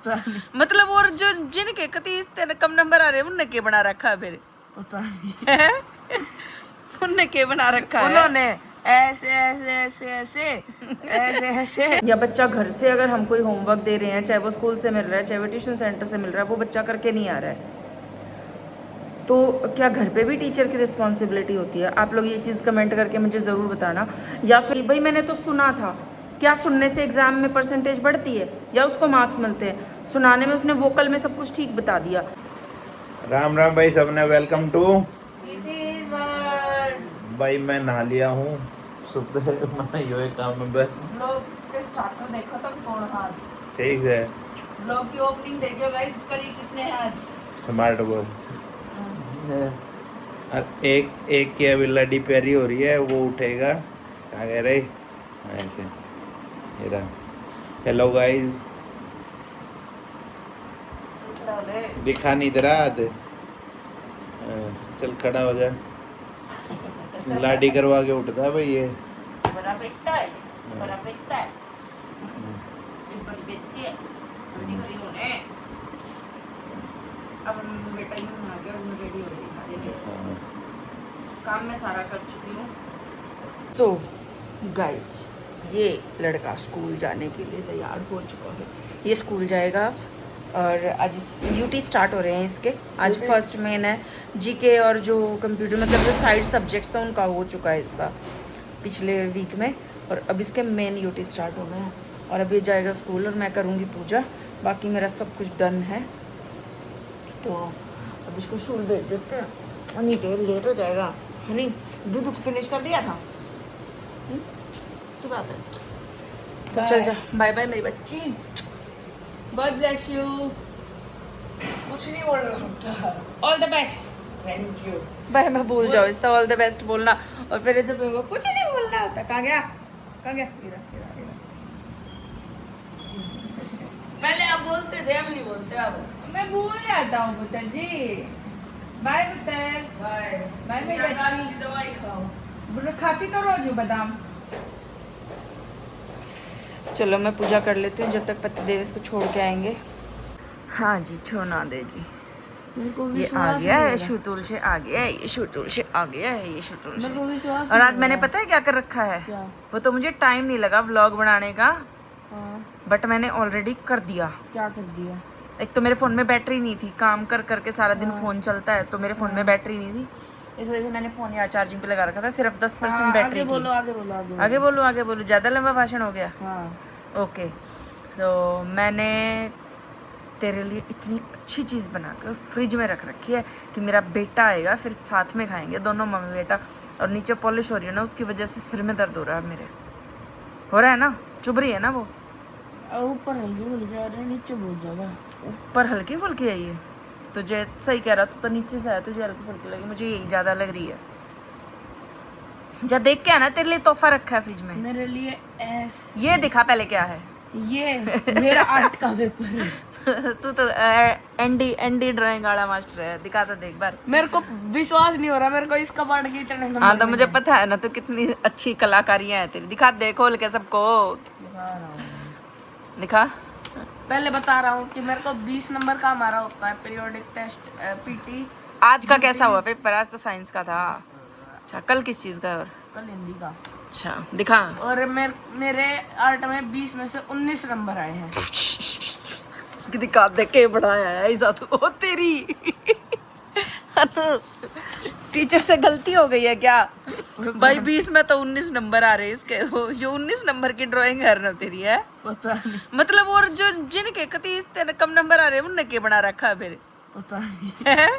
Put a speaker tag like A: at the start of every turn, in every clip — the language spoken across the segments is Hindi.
A: पता नहीं,
B: मतलब और जो जिनके कति कम नंबर आ रहे हैं उनने के बना रखा है फिर?
A: पता नहीं।
B: उनने के बना रखा है?
A: उन्होंने ऐसे ऐसे ऐसे ऐसे ऐसे ऐसे।
B: या बच्चा घर से अगर हम कोई होमवर्क दे रहे हैं, चाहे वो स्कूल से मिल रहा है चाहे वो ट्यूशन सेंटर से मिल रहा है, वो बच्चा करके नहीं आ रहा है, तो क्या घर पे भी टीचर की रिस्पॉन्सिबिलिटी होती है? आप लोग ये चीज़ कमेंट करके मुझे ज़रूर बताना। या फिर भाई मैंने तो सुना था, क्या सुनने से एग्ज़ाम में परसेंटेज बढ़ती है या उसको मार्क्स मिलते हैं? सुनाने में उसने वोकल में सब कुछ ठीक बता दिया।
C: राम राम भाई सबने, वेलकम टू भाई। मैं नहा लिया हूँ, सुबह मैं यो काम में बस
B: ब्लॉग के स्टार्टर देखो तो कौन आज
C: ठीक है।
B: ब्लॉग की ओपनिंग देखियो गाइस, करी किसने आज?
C: स्मार्ट बोल। एक की अभी लड़ी प्यारी हो रही है, वो उठेगा क्या कह रहे ऐसे। ये रहा। हेलो गाइस, दिखा नहीं दे रहा आधे। चल खड़ा हो जा, लाडी करवा के उठता है भाई ये।
B: बड़ा बेटा है, बड़ा बेटा है, ये बड़ी बेटी है, जल्दी खड़ी होने। अब बेटा ही नहा गया और मैं रेडी हो रही हूँ, काम मैं सारा कर चुकी हूँ। सो गाइस, ये लड़का स्कूल जाने के लिए तैयार हो चुका है। ये स्कूल जाएगा और आज यूटी स्टार्ट हो रहे हैं इसके। आज फर्स्ट मेन है। जीके और जो कंप्यूटर मतलब जो साइड सब्जेक्ट्स हैं उनका हो चुका है इसका पिछले वीक में, और अब इसके मेन यूटी स्टार्ट हो गए हैं। और अभी जाएगा स्कूल और मैं करूँगी पूजा। बाकी मेरा सब कुछ डन है, तो अब इसको स्कूल भेज देते हैं। और नहीं तो लेट हो जाएगा। हनी दूध फिनिश कर दिया था? क्या बात है? तो चल जा, बाय बाय मेरी बच्ची, गॉड ब्लेस यू।
A: कुछ नहीं बोल रहा होता।
B: All the best.
A: Thank you.
B: भाई मैं भूल जाओ इसका ऑल द बेस्ट बोलना, और फिर जब मेरे को कुछ नहीं बोलना होता। कहाँ गया, कहाँ गया? इधर, इधर, इधर।
A: पहले आप बोलते थे, अब नहीं बोलते। अब
B: मैं भूल जाता हूँ पुत्र जी। बाय पुत्र,
A: बाय
B: बाय मेरी बच्ची।
A: की दवाई खाओ।
B: खाती तो रोज हूँ बादाम। चलो मैं पूजा कर लेती हूँ जब तक पतिदेव इसको छोड़ के आएंगे। हाँ जी, छोना दे जी।
A: मेरे को
B: ये आ गया है शुतुल से, आ गया है ये शुतुल से, आ गया है ये शुतुल से।
A: मेरे को विश्वास
B: और आज मैंने पता है क्या कर रखा है?
A: क्या?
B: वो तो मुझे टाइम नहीं लगा व्लॉग बनाने का,
A: हाँ,
B: बट मैंने ऑलरेडी कर दिया।
A: क्या कर दिया?
B: एक तो मेरे फ़ोन में बैटरी नहीं थी, काम कर करके सारा दिन फ़ोन चलता है, तो मेरे फ़ोन में बैटरी नहीं थी, इस वजह से मैंने फ़ोन यहाँ चार्जिंग पे लगा रखा था। सिर्फ 10% बैटरी थी।
A: आगे बोलो
B: आगे बोलो, आगे बोलो। ज़्यादा लंबा भाषण हो गया?
A: हाँ।
B: ओके, तो मैंने तेरे लिए इतनी अच्छी चीज़ बना कर फ्रिज में रख रखी है कि मेरा बेटा आएगा फिर साथ में खाएंगे दोनों मम्मी बेटा। और नीचे पॉलिश हो रही है ना, उसकी वजह से सिर में दर्द हो रहा है मेरे। हो रहा है ना? चुभ रही है ना वो?
A: ऊपर हल्की फुल्की आ रही है, नीचे बहुत ज्यादा।
B: ऊपर हल्की फुल्की है ये? तुझे सही कह रहा, तो नीचे से है, तुझे हल्की फुल्की लगी, मुझे यही ज़्यादा लग रही है। जा देख के आना, तेरे लिए तोहफा रखा है फ्रिज में।
A: मेरे लिए
B: ये दिखा पहले क्या है।
A: ये मेरा आर्ट का पेपर है।
B: तू तो एनडी ड्राइंग वाला मास्टर है। दिखा तो देख बार।
A: मेरे को विश्वास नहीं हो रहा, मेरे को इसका पार्ट खींचने का।
B: हाँ तो मुझे पता है ना, तो कितनी अच्छी कलाकारियां हैं तेरी। दिखा दे खोल के सबको, दिखा।
A: पहले बता रहा हूँ कि मेरे को 20 नंबर का हमारा होता है पीरियोडिक टेस्ट, पीटी।
B: आज का कैसा हुआ पेपर? आज तो साइंस का था। अच्छा, कल किस चीज का है? और
A: कल हिंदी का।
B: अच्छा दिखा।
A: और मेरे आर्ट में 20 में से 19 नंबर आए हैं।
B: दिखा दे के बढ़ाया है ऐसा तो। ओ तेरी टीचर से गलती हो गई है क्या भाई? 20 में तो 19 नंबर आ रहे हैं इसके। ये 19 नंबर की ड्राइंग है ना तेरी? है
A: पता नहीं,
B: मतलब और जो जिनके कति कम नंबर आ रहे हैं उनने के बना रखा है फिर?
A: पता नहीं
B: है?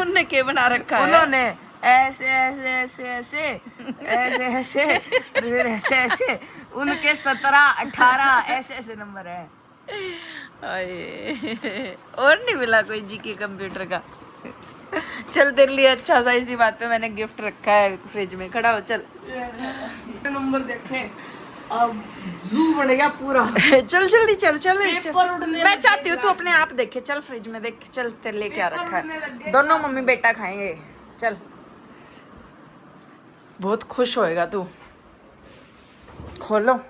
B: उनने के बना रखा है?
A: उन्होंने ऐसे ऐसे ऐसे ऐसे ऐसे ऐसे फिर ऐसे ऐसे उनके 17 18 ऐसे ऐसे नंबर है।
B: और नहीं मिला कोई जी के कंप्यूटर का? चल तेरे लिए अच्छा सा इसी बात पे मैंने गिफ्ट रखा है फ्रिज में। खड़ा हो चल।
A: नंबर देखे, अब जू बन गया पूरा।
B: चल जल्दी चल चल,
A: पेपर उड़ने
B: मैं
A: लग
B: चाहती हूँ
A: गए
B: तू अपने आप देखे। चल फ्रिज में देख, चल तेरे लिए क्या
A: पेपर
B: रखा
A: उड़ने लग
B: है।
A: गए
B: दोनों मम्मी बेटा खाएंगे। चल, बहुत खुश होएगा तू। खोलो।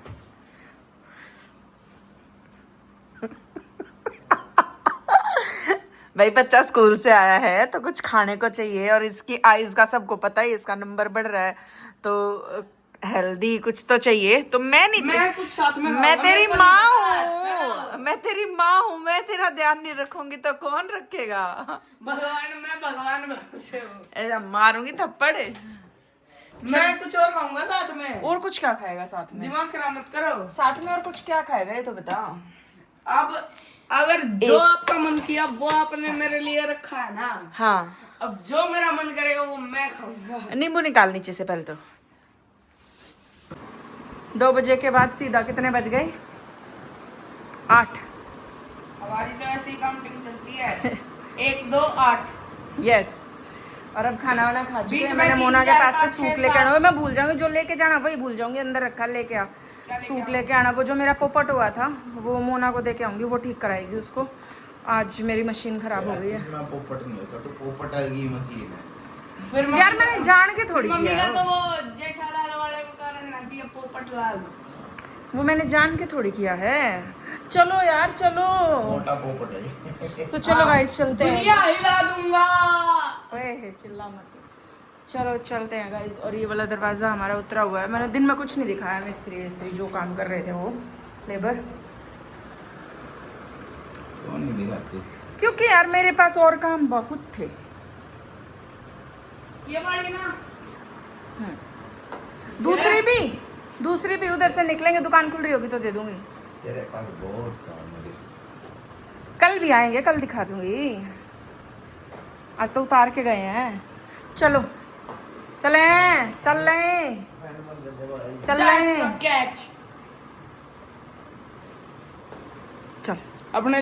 B: भाई बच्चा स्कूल से आया है तो कुछ खाने को चाहिए, और इसकी आइज का सबको पता है, इसका नंबर बढ़ रहा है, तो हेल्दी कुछ तो चाहिए। तो मैं नहीं,
A: मैं कुछ साथ में
B: मैं
A: खाऊंगा,
B: तेरी
A: मेरे को
B: माँ
A: नहीं पता है।
B: हूँ, मैं तेरी माँ हूँ, मैं तेरा ध्यान नहीं रखूंगी तो कौन रखेगा?
A: मैं भगवान भरोसे हूँ।
B: ऐसा मारूंगी थप्पड़।
A: मैं कुछ और खाऊंगा साथ में।
B: और कुछ क्या खाएगा साथ में?
A: दिमाग खराब मत करो।
B: साथ में और कुछ क्या खाएगा ये तो बता।
A: अब अगर जो आपका मन किया वो आपने मेरे लिए रखा है ना,
B: हाँ,
A: अब जो मेरा मन करेगा वो मैं खाऊंगा।
B: नींबू निकाल नीचे से पहले तो। 2 बजे के बाद सीधा कितने बज गए? 8।
A: हमारी तो ऐसी काउंटिंग चलती है 1 2 8।
B: यस। और अब खाना वाना खा चुके
A: बीच
B: हैं।
A: में
B: मैंने
A: 3
B: मोना के
A: 4
B: पास से
A: 5
B: सूट
A: 6
B: लेके आना,
A: 7।
B: मैं भूल जाऊंगी, जो लेके जाना वही भूल जाऊंगी, अंदर रखा लेके आ। सूट लेके आना, वो जो मेरा पोपट हुआ था वो मोना को दे के आऊंगी, वो ठीक कराएगी उसको। आज मेरी मशीन खराब हो गई है।
C: कितना पोपट नहीं होता तो पोपट आएगी मशीन है।
A: फिर
B: यार मैंने जान के थोड़ी
A: मम्मी
B: किया
A: का तो
B: है,
A: वो जेठालाल वाले का रहना चाहिए पोपटलाल।
B: वो मैंने जान के थोड़ी किया है। चलो यार चलो,
C: मोटा पोपट है।
B: तो चलो गाइस चलते हैं।
A: दुनिया हिला दूंगा।
B: ओए चिल्ला मत। चलो चलते हैं गाइस। और ये वाला दरवाज़ा हमारा उतरा हुआ है, मैंने दिन में कुछ नहीं दिखाया। मिस्त्री जो काम कर रहे थे वो लेबर,
C: कौन नहीं दिखाते?
B: क्योंकि यार मेरे पास और काम बहुत थे।
A: ये वाली ना,
B: दूसरी भी उधर से निकलेंगे, दुकान खुल रही होगी तो दे दूंगी।
C: तेरे पास बहुत काम है।
B: कल भी आएंगे, कल दिखा दूंगी। आज तो उतार के गए हैं। चलो चल
A: कैच
B: चल।
A: अपने।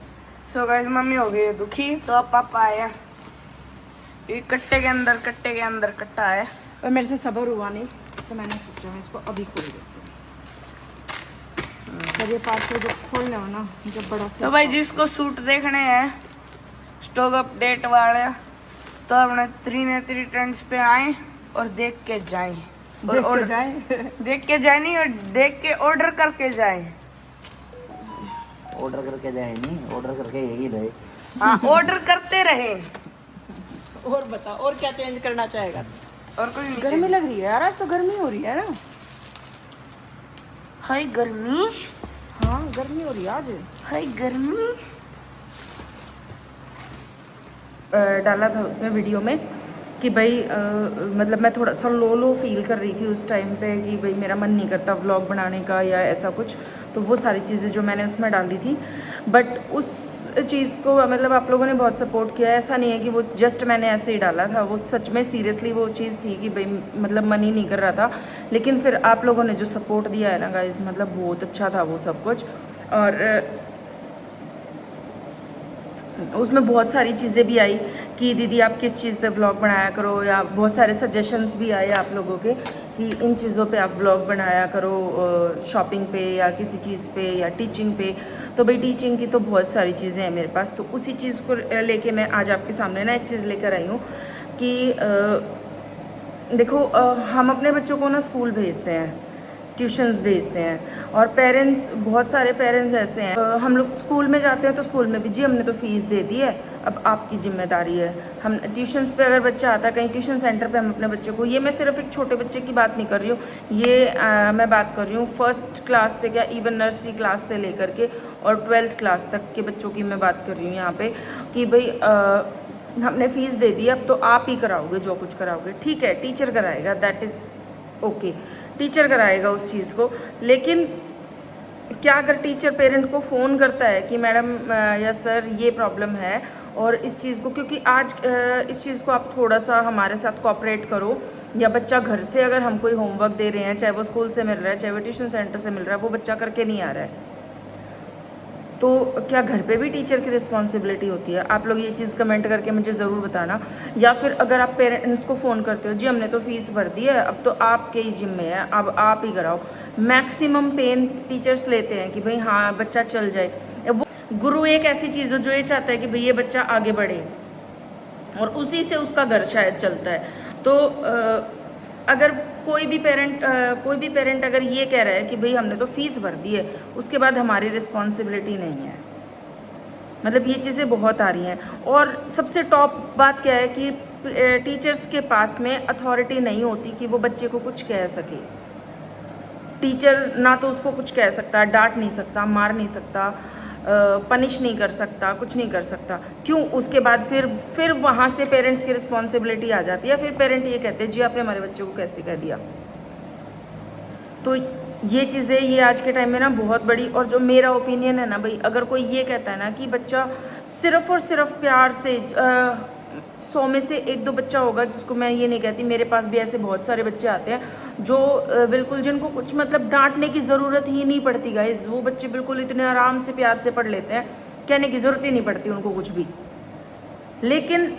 A: सो गाइस मम्मी हो गई है दुखी, तो अब पापा आया। ये कट्टे के अंदर कट्टा है।
B: और मेरे से सब्र हुआ नहीं, तो मैंने सोचा मैं इसको अभी खोल देती हूँ। जब ये पार्सल जब खोलने हो ना, जब बड़ा
A: तो भाई जिसको सूट देखने हैं स्टॉक अपडेट वाले, तो अपने 3 ट्रेंड्स पे आए और देख के जाएं। और
B: ऑर्डर जाए।
A: देख के जाए नहीं, और देख के ऑर्डर करके जाएं।
C: ऑर्डर करके जाए नहीं, ऑर्डर करके यही रहे।
A: हाँ, ऑर्डर करते रहे।
B: और बता, और क्या चेंज करना चाहेगा?
A: और कुछ नहीं।
B: गर्मी लग रही है यार, आज तो गर्मी हो रही है ना।
A: हाय गर्मी,
B: हाँ गर्मी हो रही है आज।
A: हाय गर्मी।
B: डाला था उसमें वीडियो में कि भाई मतलब मैं थोड़ा सा लो फील कर रही थी उस टाइम पे, कि भाई मेरा मन नहीं करता व्लॉग बनाने का या ऐसा कुछ। तो वो सारी चीज़ें जो मैंने उसमें डाली थी, बट उस चीज़ को मतलब आप लोगों ने बहुत सपोर्ट किया। ऐसा नहीं है कि वो जस्ट मैंने ऐसे ही डाला था, वो सच में सीरियसली वो चीज़ थी कि भाई मतलब मन ही नहीं कर रहा था। लेकिन फिर आप लोगों ने जो सपोर्ट दिया है ना गाइस, मतलब बहुत अच्छा था वो सब कुछ। और उसमें बहुत सारी चीज़ें भी आई कि दीदी आप किस चीज़ पे व्लॉग बनाया करो, या बहुत सारे सजेशंस भी आए आप लोगों के कि इन चीज़ों पे आप व्लॉग बनाया करो, शॉपिंग पे या किसी चीज़ पे या टीचिंग पे। तो भाई टीचिंग की तो बहुत सारी चीज़ें हैं मेरे पास, तो उसी चीज़ को लेके मैं आज आपके सामने ना एक चीज़ लेकर आई हूँ कि देखो हम अपने बच्चों को ना स्कूल भेजते हैं, ट्यूशन्स भेजते हैं, और पेरेंट्स, बहुत सारे पेरेंट्स ऐसे हैं हम लोग स्कूल में जाते हैं तो स्कूल में भी जी हमने तो फ़ीस दे दी है, अब आपकी जिम्मेदारी है। हम ट्यूशन्स पे अगर बच्चा आता है कहीं ट्यूशन सेंटर पे, हम अपने बच्चे को, ये मैं सिर्फ एक छोटे बच्चे की बात नहीं कर रही हूँ, ये मैं बात कर रही हूँ 1st क्लास से, क्या इवन नर्सरी क्लास से लेकर के और 12th क्लास तक के बच्चों की मैं बात कर रही हूँ यहाँ पर, कि भाई हमने फ़ीस दे दी, अब तो आप ही कराओगे जो कुछ कराओगे, ठीक है टीचर कराएगा, दैट इज़ ओके, टीचर कराएगा उस चीज़ को। लेकिन क्या अगर टीचर पेरेंट को फ़ोन करता है कि मैडम या सर ये प्रॉब्लम है, और इस चीज़ को, क्योंकि आज इस चीज़ को आप थोड़ा सा हमारे साथ कोऑपरेट करो, या बच्चा घर से अगर हम कोई होमवर्क दे रहे हैं, चाहे वो स्कूल से मिल रहा है चाहे वो ट्यूशन सेंटर से मिल रहा है, वो बच्चा करके नहीं आ रहा है, तो क्या घर पे भी टीचर की रिस्पॉन्सिबिलिटी होती है? आप लोग ये चीज़ कमेंट करके मुझे ज़रूर बताना। या फिर अगर आप पेरेंट्स को फ़ोन करते हो, जी हमने तो फ़ीस भर दी है, अब तो आपके ही जिम्मे है, अब आप ही कराओ। मैक्सिमम पेन टीचर्स लेते हैं कि भाई हाँ बच्चा चल जाए। वो गुरु एक ऐसी चीज़ हो जो ये चाहता है कि भाई ये बच्चा आगे बढ़े, और उसी से उसका घर शायद चलता है। तो अगर कोई भी पेरेंट अगर ये कह रहा है कि भाई हमने तो फ़ीस भर दी है, उसके बाद हमारी रिस्पॉन्सिबिलिटी नहीं है, मतलब ये चीज़ें बहुत आ रही हैं। और सबसे टॉप बात क्या है कि टीचर्स के पास में अथॉरिटी नहीं होती कि वो बच्चे को कुछ कह सके। टीचर ना तो उसको कुछ कह सकता, डांट नहीं सकता, मार नहीं सकता, पनिश नहीं कर सकता, कुछ नहीं कर सकता। क्यों? उसके बाद फिर वहाँ से पेरेंट्स की रिस्पॉन्सिबिलिटी आ जाती है। फिर पेरेंट ये कहते हैं जी आपने हमारे बच्चे को कैसे कह दिया। तो ये चीज़ें ये आज के टाइम में ना बहुत बड़ी, और जो मेरा ओपिनियन है ना भाई, अगर कोई ये कहता है ना कि बच्चा सिर्फ और सिर्फ प्यार से 100 में से 1-2 बच्चा होगा, जिसको मैं ये नहीं कहती, मेरे पास भी ऐसे बहुत सारे बच्चे आते हैं जो बिल्कुल जिनको कुछ मतलब डांटने की ज़रूरत ही नहीं पड़ती गाइस। वो बच्चे बिल्कुल इतने आराम से प्यार से पढ़ लेते हैं, कहने की ज़रूरत ही नहीं पड़ती उनको कुछ भी। लेकिन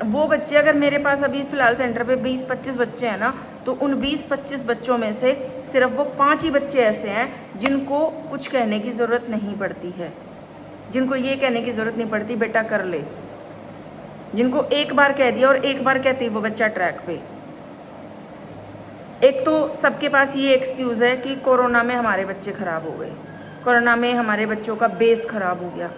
B: वो बच्चे अगर मेरे पास अभी फ़िलहाल सेंटर पे 20-25 बच्चे हैं ना, तो उन 20-25 बच्चों में से सिर्फ वो 5 ही बच्चे ऐसे हैं जिनको कुछ कहने की ज़रूरत नहीं पड़ती है, जिनको ये कहने की ज़रूरत नहीं पड़ती बेटा कर ले, जिनको एक बार कह दिया और एक बार कहते ही वो बच्चा ट्रैक पे। एक तो सबके पास ये एक्सक्यूज़ है कि कोरोना में हमारे बच्चे ख़राब हो गए, कोरोना में हमारे बच्चों का बेस ख़राब हो गया।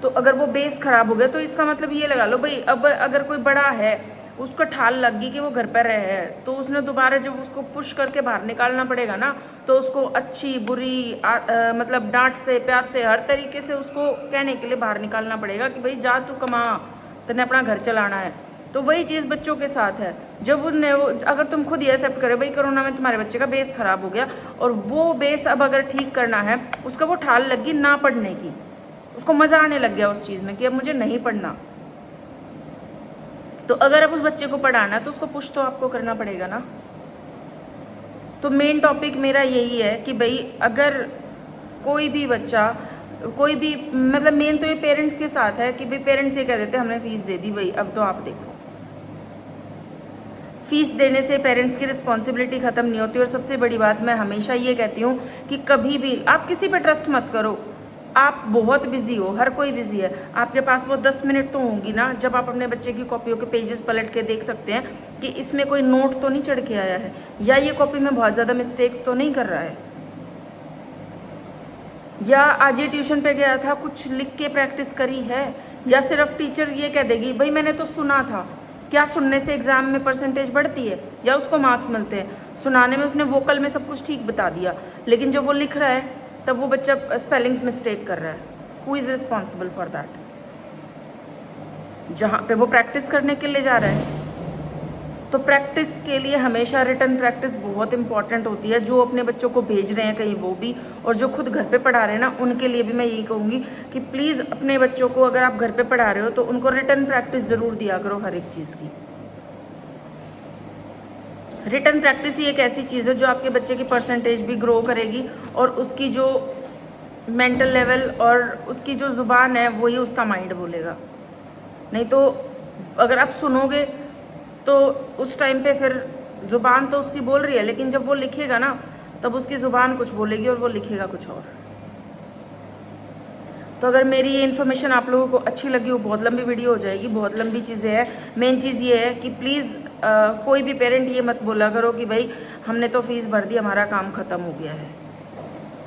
B: तो अगर वो बेस ख़राब हो गया तो इसका मतलब ये लगा लो भाई, अब अगर कोई बड़ा है उसको ठाल लग गई कि वो घर पर रहे है, तो उसने दोबारा जब उसको पुश करके बाहर निकालना पड़ेगा ना, तो उसको अच्छी बुरी मतलब डांट से प्यार से हर तरीके से उसको कहने के लिए बाहर निकालना पड़ेगा कि भाई जा तू कमा, तूने अपना घर चलाना है। तो वही चीज़ बच्चों के साथ है। जब उन्हें अगर तुम खुद ही एक्सेप्ट करे भाई कोरोना में तुम्हारे बच्चे का बेस ख़राब हो गया और वो बेस अब अगर ठीक करना है, उसका वो ठाल लगी ना पढ़ने की, उसको मज़ा आने लग गया उस चीज़ में कि अब मुझे नहीं पढ़ना, तो अगर अब उस बच्चे को पढ़ाना है तो उसको पुश तो आपको करना पड़ेगा ना। तो मेन टॉपिक मेरा यही है कि भाई अगर कोई भी बच्चा कोई भी मतलब मेन तो ये पेरेंट्स के साथ है कि भाई पेरेंट्स ये कह देते हैं हमने फ़ीस दे दी भाई अब तो आप देखो। फ़ीस देने से पेरेंट्स की रिस्पॉन्सिबिलिटी ख़त्म नहीं होती। और सबसे बड़ी बात मैं हमेशा ये कहती हूँ कि कभी भी आप किसी पे ट्रस्ट मत करो। आप बहुत बिजी हो, हर कोई बिजी है, आपके पास वो 10 मिनट तो होंगी ना जब आप अपने बच्चे की कॉपियों के पेजेस पलट के देख सकते हैं कि इसमें कोई नोट तो नहीं चढ़ के आया है, या ये कॉपी में बहुत ज़्यादा मिस्टेक्स तो नहीं कर रहा है, या आज ये ट्यूशन पे गया था कुछ लिख के प्रैक्टिस करी है, या सिर्फ टीचर ये कह देगी भाई मैंने तो सुना था। क्या सुनने से एग्ज़ाम में परसेंटेज बढ़ती है या उसको मार्क्स मिलते हैं? सुनाने में उसने वोकल में सब कुछ ठीक बता दिया, लेकिन जब वो लिख रहा है तब वो बच्चा स्पेलिंग्स मिस्टेक कर रहा है। Who is responsible for that? जहाँ पे वो प्रैक्टिस करने के लिए जा रहा है। तो प्रैक्टिस के लिए हमेशा रिटन प्रैक्टिस बहुत इंपॉर्टेंट होती है। जो अपने बच्चों को भेज रहे हैं कहीं वो भी, और जो खुद घर पे पढ़ा रहे हैं ना, उनके लिए भी मैं यही कहूँगी कि प्लीज़ अपने बच्चों को अगर आप घर पे पढ़ा रहे हो तो उनको रिटन प्रैक्टिस ज़रूर दिया करो हर एक चीज़ की। रिटन प्रैक्टिस ही एक ऐसी चीज़ है जो आपके बच्चे की परसेंटेज भी ग्रो करेगी और उसकी जो मेंटल लेवल और उसकी जो ज़ुबान है वही उसका माइंड बोलेगा। नहीं तो अगर आप सुनोगे तो उस टाइम पे फिर ज़ुबान तो उसकी बोल रही है, लेकिन जब वो लिखेगा ना तब उसकी ज़ुबान कुछ बोलेगी और वो लिखेगा कुछ और। तो अगर मेरी ये इन्फॉर्मेशन आप लोगों को अच्छी लगी हो, बहुत लंबी वीडियो हो जाएगी, बहुत लंबी चीज़ें हैं। मेन चीज़ ये है कि प्लीज़ कोई भी पेरेंट ये मत बोला करो कि भाई हमने तो फीस भर दी हमारा काम ख़त्म हो गया है।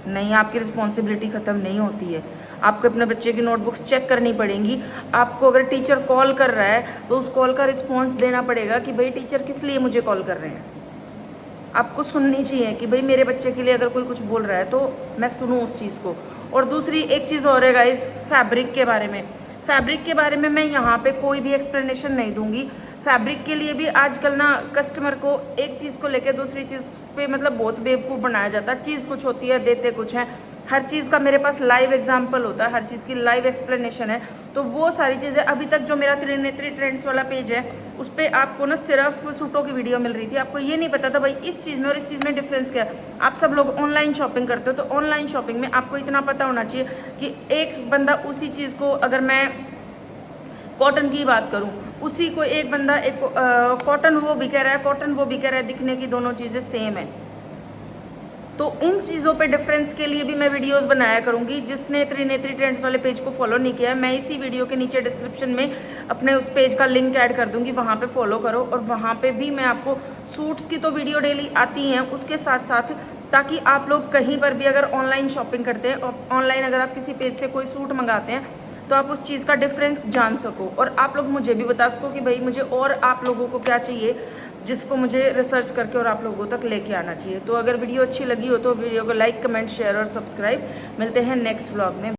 B: नहीं, आपकी रिस्पॉन्सिबिलिटी ख़त्म नहीं होती है। आपको अपने बच्चे की नोटबुक्स चेक करनी पड़ेंगी। आपको अगर टीचर कॉल कर रहा है तो उस कॉल का रिस्पॉन्स देना पड़ेगा कि भाई टीचर किस लिए मुझे कॉल कर रहे हैं। आपको सुननी चाहिए कि भाई मेरे बच्चे के लिए अगर कोई कुछ बोल रहा है तो मैं सुनूं उस चीज़ को। और दूसरी एक चीज़ और है गाइस, फैब्रिक के बारे में। फैब्रिक के बारे में मैं यहाँ पे कोई भी एक्सप्लेनेशन नहीं दूंगी। फैब्रिक के लिए भी आजकल ना कस्टमर को एक चीज़ को लेकर दूसरी चीज़ पे मतलब बहुत बेवकूफ़ बनाया जाता है। चीज़ कुछ होती है, देते कुछ हैं। हर चीज़ का मेरे पास लाइव एग्जांपल होता है, हर चीज़ की लाइव एक्सप्लेनेशन है। तो वो सारी चीज़ें अभी तक जो मेरा त्रिनेत्री ट्रेंड्स वाला पेज है उस पर आपको ना सिर्फ सूटों की वीडियो मिल रही थी। आपको ये नहीं पता था भाई इस चीज़ में और इस चीज़ में डिफरेंस क्या है। आप सब लोग ऑनलाइन शॉपिंग करते हो तो ऑनलाइन शॉपिंग में आपको इतना पता होना चाहिए कि एक बंदा उसी चीज़ को, अगर मैं कॉटन की बात करूं, उसी को एक बंदा एक कॉटन वो भी कह रहा है, कॉटन वो भी कह रहा है, दिखने की दोनों चीज़ें सेम है। तो इन चीज़ों पे डिफरेंस के लिए भी मैं वीडियोस बनाया करूंगी। जिसने त्रिनेत्री ट्रेंड्स वाले पेज को फॉलो नहीं किया है, मैं इसी वीडियो के नीचे डिस्क्रिप्शन में अपने उस पेज का लिंक ऐड कर दूंगी, वहाँ पे फॉलो करो। और वहाँ पे भी मैं आपको सूट्स की तो वीडियो डेली आती हैं, उसके साथ साथ ताकि आप लोग कहीं पर भी अगर ऑनलाइन शॉपिंग करते हैं और ऑनलाइन अगर आप किसी पेज से कोई सूट मंगाते हैं तो आप उस चीज़ का डिफरेंस जान सको और आप लोग मुझे भी बता सको कि भाई मुझे और आप लोगों को क्या चाहिए, जिसको मुझे रिसर्च करके और आप लोगों तक लेके आना चाहिए। तो अगर वीडियो अच्छी लगी हो तो वीडियो को लाइक, कमेंट, शेयर और सब्सक्राइब। मिलते हैं नेक्स्ट व्लॉग में।